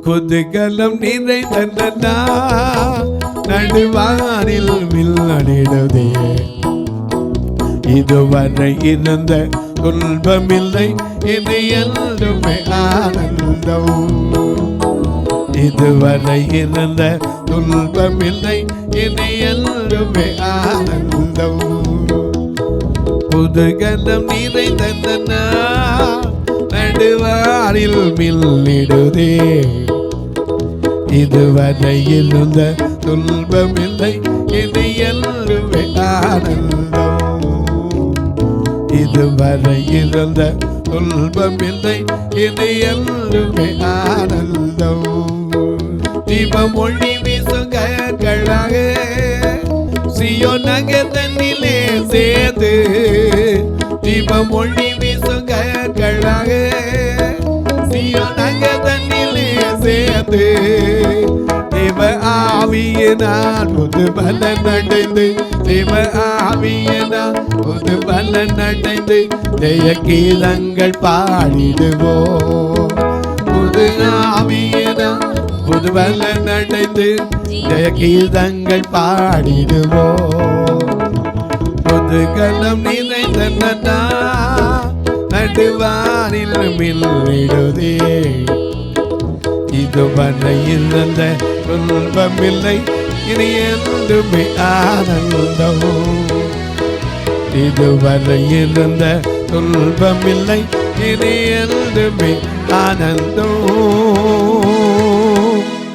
புதுகலம் நிறைந்த நடுவானில் வில்லடிடுதே. இதுவரை இருந்த துன்பமில்லை, இனி என்றுமே ஆனந்தம். இதுவரை இருந்த துன்பமில்லை, இனி என்றுமே ஆனந்தம். புதுகலம் நிறைந்த நடுவானில் வில்லிடுதே. இதுவரை இருந்த துன்பமில்லை, இனி என்றுமே ஆனந்தம். இதுவரை இருந்த துன்பமில்லை, இனி என்றுமே ஆனந்தம். தீபமொழி வீசுகளாக சீயோன் நகரத்திலே சேர்த்து. தீபமொழி வீசுகளாக சீயோன் நகரத்திலே சேர்த்து. தேவ ஆவியினால் புது பலன் அடைந்து, தேவ ஆவியினால் புது பலன் அடைந்து ஜெய கீதங்கள் பாடிடுவோம். புது ஆவியினால் புது பலன் அடைந்து ஜெய கீதங்கள் பாடிடுவோம். புதுகலம் நிறைந்த நடுவானில் வில்லிடுதே. இதுவரை இருந்த துன்பமில்லை, இனி என்றுமே ஆனந்தம். இதுவரை இருந்த துன்பமில்லை, இனி என்றுமே ஆனந்தம்.